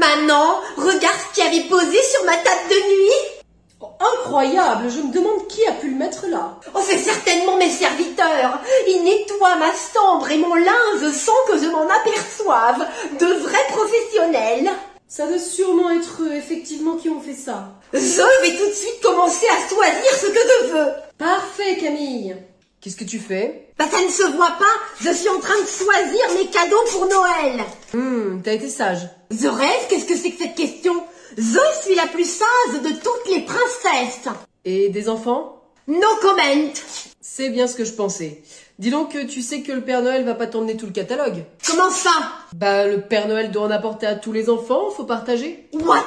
Maman, regarde ce qu'il y avait posé sur ma table de nuit. Oh, incroyable, je me demande qui a pu le mettre là. Oh, c'est certainement mes serviteurs. Ils nettoient ma chambre et mon linge sans que je m'en aperçoive. De vrais professionnels. Ça doit sûrement être eux, effectivement, qui ont fait ça. Je vais tout de suite commencer à choisir ce que je veux. Parfait, Camille. Qu'est-ce que tu fais? Bah ça ne se voit pas, je suis en train de choisir mes cadeaux pour Noël. T'as été sage. Je rêve, qu'est-ce que c'est que cette question? Je suis la plus sage de toutes les princesses. Et des enfants? No comment. C'est bien ce que je pensais. Dis donc que tu sais que le Père Noël va pas t'emmener tout le catalogue. Comment ça? Bah, le Père Noël doit en apporter à tous les enfants, faut partager. What?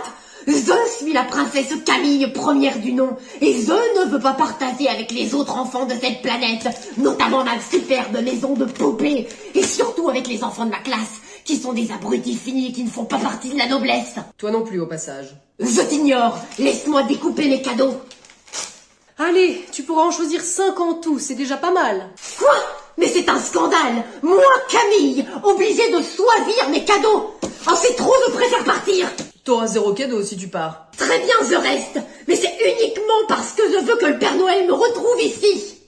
Je suis la princesse Camille, première du nom, et je ne veux pas partager avec les autres enfants de cette planète, notamment ma superbe maison de poupées, et surtout avec les enfants de ma classe, qui sont des abrutis finis et qui ne font pas partie de la noblesse. Toi non plus, au passage. Je t'ignore, laisse-moi découper mes cadeaux. Allez, tu pourras en choisir 5 en tout, c'est déjà pas mal. Quoi? Mais c'est un scandale. Moi, Camille, obligée de choisir mes cadeaux. Oh, c'est trop, je préfère partir. T'auras 0 cadeau si tu pars. Très bien, je reste. Mais c'est uniquement parce que je veux que le Père Noël me retrouve ici.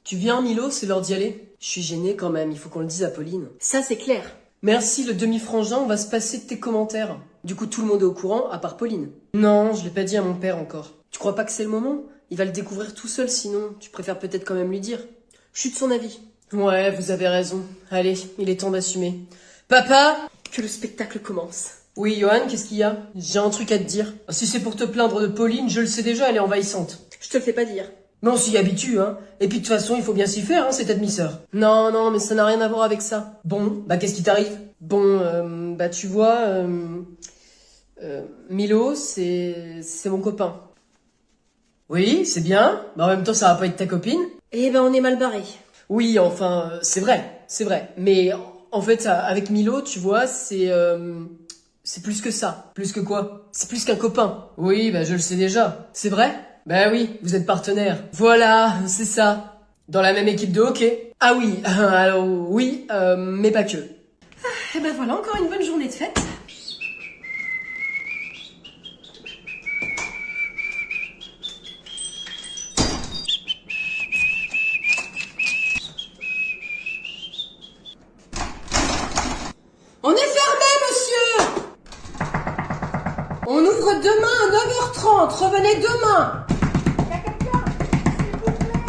Tu viens, Milo, c'est l'heure d'y aller. Je suis gênée quand même, il faut qu'on le dise à Pauline. Ça, c'est clair. Merci, le demi-frangin, on va se passer de tes commentaires. Du coup, tout le monde est au courant, à part Pauline. Non, je l'ai pas dit à mon père encore. Tu crois pas que c'est le moment? Il va le découvrir tout seul sinon. Tu préfères peut-être quand même lui dire. Je suis de son avis. Ouais, vous avez raison. Allez, il est temps d'assumer. Papa! Que le spectacle commence. Oui, Johan, qu'est-ce qu'il y a? J'ai un truc à te dire. Si c'est pour te plaindre de Pauline, je le sais déjà, elle est envahissante. Je te le fais pas dire. Mais on s'y habitue, hein. Et puis de toute façon, il faut bien s'y faire, hein, c'est ta demi-sœur. Non, non, mais ça n'a rien à voir avec ça. Bon, bah qu'est-ce qui t'arrive? Bon, bah tu vois, Milo, c'est mon copain. Oui, c'est bien. Mais en même temps, ça va pas être ta copine. Eh ben, on est mal barré. Oui, enfin, c'est vrai, c'est vrai. Mais en fait, avec Milo, tu vois, c'est plus que ça. Plus que quoi? C'est plus qu'un copain. Oui, bah je le sais déjà. C'est vrai? Bah oui, vous êtes partenaires. Voilà, c'est ça. Dans la même équipe de hockey. Ah oui, alors oui, mais pas que. Eh ben voilà, encore une bonne journée de fête. On est fermé, monsieur! On ouvre demain à 9h30. Revenez demain. Il y a quelqu'un, s'il vous plaît.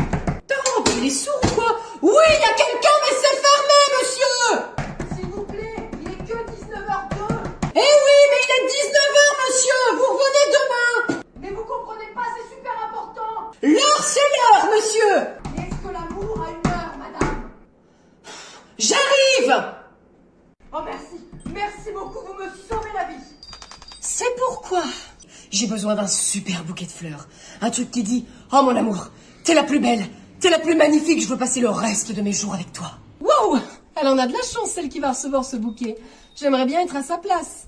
Oh, mais il est sourd ou quoi? Oui, il y a quelqu'un, mais c'est fermé, monsieur! S'il vous plaît, il est que 19h02. Eh oui, mais il est 19h, monsieur! Vous revenez demain! Mais vous comprenez pas, c'est super important. L'heure, c'est l'heure, monsieur! Est-ce que l'amour a une heure, madame? J'arrive! Oh merci, merci beaucoup, vous me sauvez la vie. C'est pourquoi j'ai besoin d'un super bouquet de fleurs. Un truc qui dit « Oh mon amour, t'es la plus belle, t'es la plus magnifique, je veux passer le reste de mes jours avec toi. » Wow! Elle en a de la chance, celle qui va recevoir ce bouquet. J'aimerais bien être à sa place.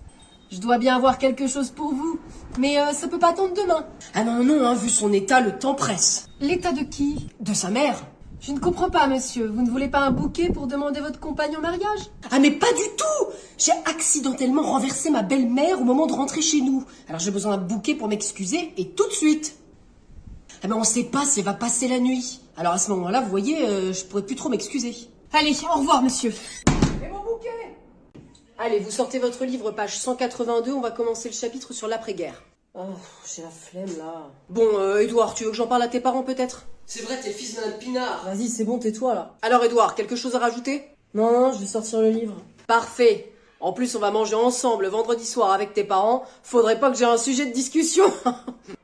Je dois bien avoir quelque chose pour vous, mais ça peut pas attendre demain. Ah non, non, hein, vu son état, le temps presse. L'état de qui? De sa mère. Je ne comprends pas, monsieur. Vous ne voulez pas un bouquet pour demander votre compagne en mariage? Ah mais pas du tout! J'ai accidentellement renversé ma belle-mère au moment de rentrer chez nous. Alors j'ai besoin d'un bouquet pour m'excuser et tout de suite. Ah mais on sait pas si elle va passer la nuit. Alors à ce moment-là, vous voyez, je pourrais plus trop m'excuser. Allez, au revoir, monsieur. Et mon bouquet? Allez, vous sortez votre livre, page 182, on va commencer le chapitre sur l'après-guerre. Oh, j'ai la flemme là. Bon, Edouard, tu veux que j'en parle à tes parents peut-être? C'est vrai, t'es le fils de Madame Pinard. Vas-y, c'est bon, tais-toi là. Alors Edouard, quelque chose à rajouter? Non, non, je vais sortir le livre. Parfait. En plus, on va manger ensemble le vendredi soir avec tes parents. Faudrait pas que j'ai un sujet de discussion.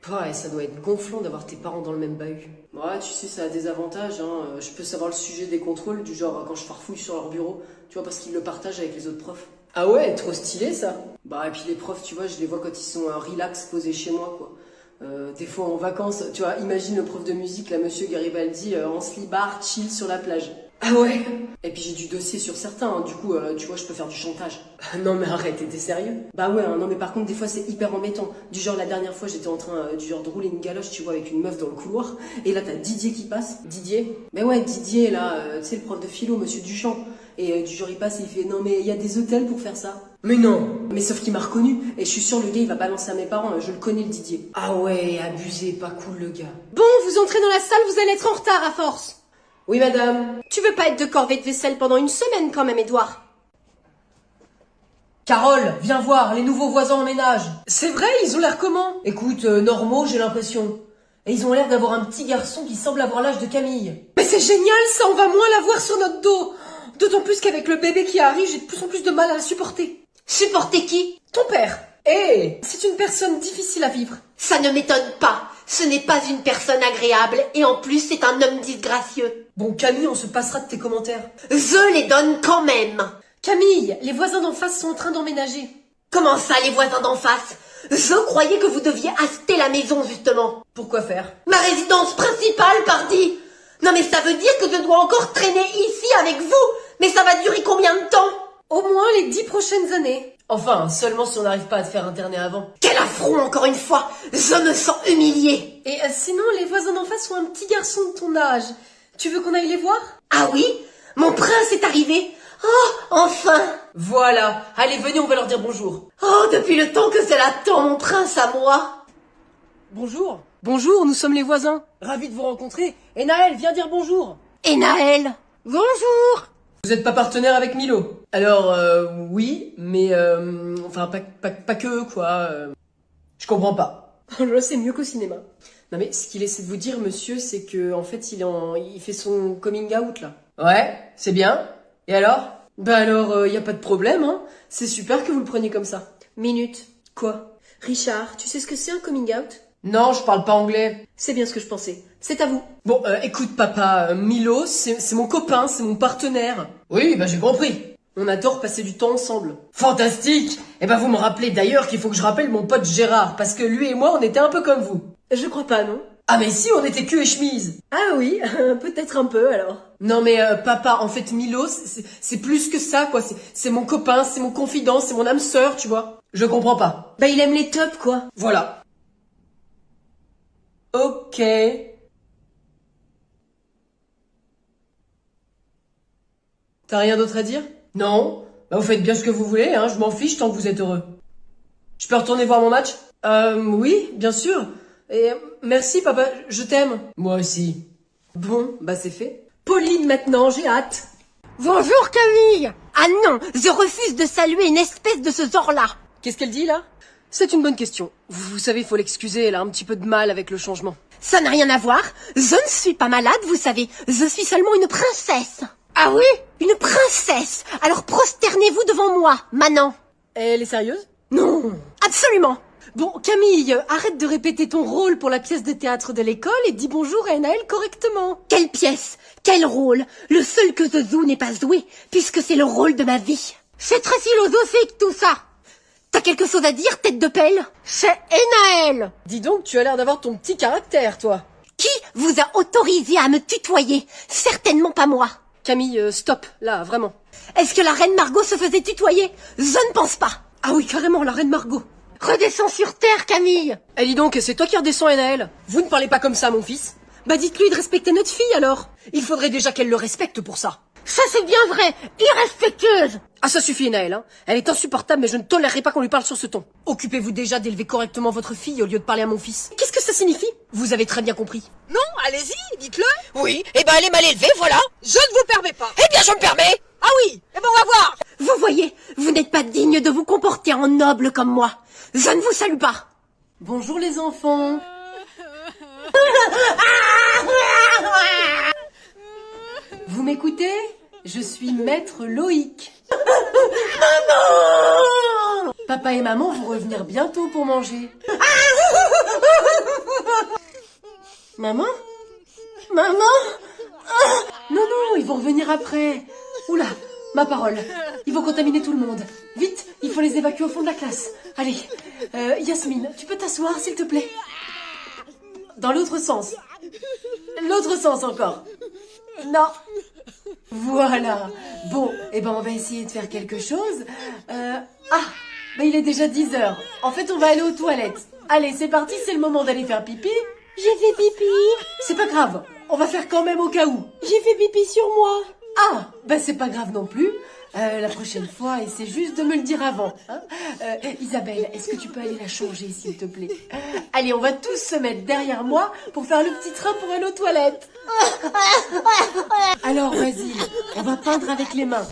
Ouais, ça doit être gonflant d'avoir tes parents dans le même bahut. Ouais, tu sais, ça a des avantages, hein. Je peux savoir le sujet des contrôles, du genre quand je farfouille sur leur bureau. Tu vois, parce qu'ils le partagent avec les autres profs. Ah ouais, trop stylé ça. Bah et puis les profs, tu vois, je les vois quand ils sont relax posés chez moi quoi. Des fois en vacances, tu vois, imagine le prof de musique, là, monsieur Garibaldi, en slibard, chill sur la plage. Ah ouais. Et puis j'ai du dossier sur certains, hein. Du coup, tu vois, je peux faire du chantage. Non mais arrête, t'es sérieux? Bah ouais, hein, non mais par contre, des fois c'est hyper embêtant. Du genre, la dernière fois, j'étais en train du genre de rouler une galoche, tu vois, avec une meuf dans le couloir. Et là, t'as Didier qui passe. Didier? Mais ouais, Didier, là, tu sais, le prof de philo, monsieur Duchamp. Et du jour il passe et il fait non mais il y a des hôtels pour faire ça. Mais non. Mais sauf qu'il m'a reconnu et je suis sûre le gars il va balancer à mes parents, je le connais le Didier. Ah ouais, abusé, pas cool le gars. Bon, vous entrez dans la salle, vous allez être en retard à force. Oui madame. Tu veux pas être de corvée de vaisselle pendant une semaine quand même, Edouard? Carole, viens voir, les nouveaux voisins en ménage. C'est vrai, ils ont l'air comment? Écoute, normaux j'ai l'impression. Et ils ont l'air d'avoir un petit garçon qui semble avoir l'âge de Camille. Mais c'est génial ça, on va moins la voir sur notre dos. D'autant plus qu'avec le bébé qui arrive, j'ai de plus en plus de mal à la supporter. Supporter qui? Ton père. Eh, c'est une personne difficile à vivre. Ça ne m'étonne pas. Ce n'est pas une personne agréable et en plus c'est un homme disgracieux. Bon Camille, on se passera de tes commentaires. Je les donne quand même. Camille, les voisins d'en face sont en train d'emménager. Comment ça, les voisins d'en face? Je croyais que vous deviez acheter la maison, justement. Pourquoi faire? Ma résidence principale, pardi. Non mais ça veut dire que je dois encore traîner ici avec vous. Mais ça va durer combien de temps? Au moins les 10 prochaines années. Enfin, seulement si on n'arrive pas à te faire interner avant. Quel affront, encore une fois. Je me sens humiliée. Et sinon, les voisins d'en face ont un petit garçon de ton âge. Tu veux qu'on aille les voir? Ah oui? Mon prince est arrivé. Oh, enfin! Voilà. Allez, venez, on va leur dire bonjour. Oh, depuis le temps que c'est l'attend, mon prince à moi. Bonjour. Bonjour, nous sommes les voisins. Ravis de vous rencontrer. Et Naël, viens dire bonjour. Et Naël? Bonjour! Vous êtes pas partenaire avec Milo? Alors, oui, mais enfin, pas que, quoi. Je comprends pas. Là, c'est mieux qu'au cinéma. Non mais, ce qu'il essaie de vous dire, monsieur, c'est que, en fait, il fait son coming out, là. Ouais, c'est bien. Et alors? Bah alors, y a pas de problème, hein. C'est super que vous le preniez comme ça. Minute. Quoi? Richard, tu sais ce que c'est un coming out? Non, je parle pas anglais. C'est bien ce que je pensais. C'est à vous. Bon, écoute papa, Milo, c'est mon copain, c'est mon partenaire. Oui, bah j'ai compris. On adore passer du temps ensemble. Fantastique. Et ben vous me rappelez d'ailleurs qu'il faut que je rappelle mon pote Gérard, parce que lui et moi, on était un peu comme vous. Je crois pas, non? Ah mais si, on était cul et chemise. Ah oui, peut-être un peu alors. Non mais papa, en fait Milo, c'est plus que ça quoi. C'est mon copain, c'est mon confident, c'est mon âme sœur, tu vois. Je comprends pas. Bah il aime les tops quoi. Voilà. Ok. T'as rien d'autre à dire? Non. Bah vous faites bien ce que vous voulez, hein. Je m'en fiche tant que vous êtes heureux. Je peux retourner voir mon match? Oui, bien sûr. Et merci papa, je t'aime. Moi aussi. Bon, bah c'est fait. Pauline maintenant, j'ai hâte. Bonjour Camille. Ah non, je refuse de saluer une espèce de ce genre-là. Qu'est-ce qu'elle dit là? C'est une bonne question. Vous savez, il faut l'excuser, elle a un petit peu de mal avec le changement. Ça n'a rien à voir. Je ne suis pas malade, vous savez. Je suis seulement une princesse. Ah oui? Une princesse. Alors prosternez-vous devant moi, maintenant. Elle est sérieuse? Non. Absolument. Bon, Camille, arrête de répéter ton rôle pour la pièce de théâtre de l'école et dis bonjour à Naël correctement. Quelle pièce? Quel rôle? Le seul que je joue n'est pas joué, puisque c'est le rôle de ma vie. C'est très philosophique tout ça. T'as quelque chose à dire, tête de pelle? C'est Enaël. Dis donc, tu as l'air d'avoir ton petit caractère, toi. Qui vous a autorisé à me tutoyer? Certainement pas moi. Camille, stop, là, vraiment. Est-ce que la reine Margot se faisait tutoyer? Je ne pense pas. Ah oui, carrément, la reine Margot. Redescends sur terre, Camille. Eh dis donc, c'est toi qui redescends, Enaël. Vous ne parlez pas comme ça, mon fils. Bah dites-lui de respecter notre fille, alors. Il faudrait déjà qu'elle le respecte pour ça. Ça c'est bien vrai, irrespectueuse. Ah ça suffit Naël, hein. Elle est insupportable mais je ne tolérerai pas qu'on lui parle sur ce ton. Occupez-vous déjà d'élever correctement votre fille au lieu de parler à mon fils. Qu'est-ce que ça signifie? Vous avez très bien compris. Non, allez-y, dites-le. Oui, eh ben elle est mal élevée, voilà. Je ne vous permets pas. Eh bien je me permets. Ah oui, eh ben on va voir. Vous voyez, vous n'êtes pas digne de vous comporter en noble comme moi. Je ne vous salue pas. Bonjour les enfants. Vous m'écoutez? Je suis maître Loïc. Maman! Papa et maman vont revenir bientôt pour manger. Maman? Maman? Non, non, ils vont revenir après. Oula, ma parole. Ils vont contaminer tout le monde. Vite, il faut les évacuer au fond de la classe. Allez, Yasmine, tu peux t'asseoir, s'il te plaît? Dans l'autre sens. L'autre sens encore. Non. Voilà. Bon, eh ben on va essayer de faire quelque chose. Mais il est déjà 10h. En fait, on va aller aux toilettes. Allez, c'est parti, c'est le moment d'aller faire pipi. J'ai fait pipi. C'est pas grave, on va faire quand même au cas où. J'ai fait pipi sur moi. Ah, bah c'est pas grave non plus. La prochaine fois, essaie juste de me le dire avant. Hein. Isabelle, est-ce que tu peux aller la changer, s'il te plaît? Allez, on va tous se mettre derrière moi pour faire le petit train pour aller aux toilettes. Alors, vas-y, on va peindre avec les mains.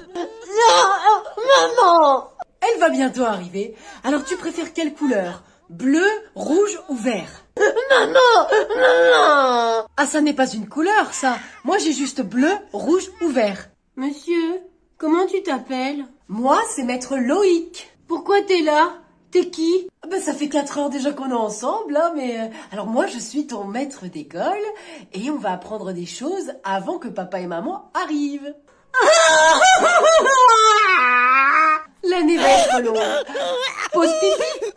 Maman! Elle va bientôt arriver. Alors, tu préfères quelle couleur? Bleu, rouge ou vert? Maman! Ah, ça n'est pas une couleur, ça. Moi, j'ai juste bleu, rouge ou vert. Monsieur, comment tu t'appelles? Moi, c'est maître Loïc. Pourquoi t'es là? T'es qui? Ah ben, ça fait 4 heures déjà qu'on est ensemble, hein, mais... alors moi, je suis ton maître d'école et on va apprendre des choses avant que papa et maman arrivent. L'année va être longue. Pause pipi.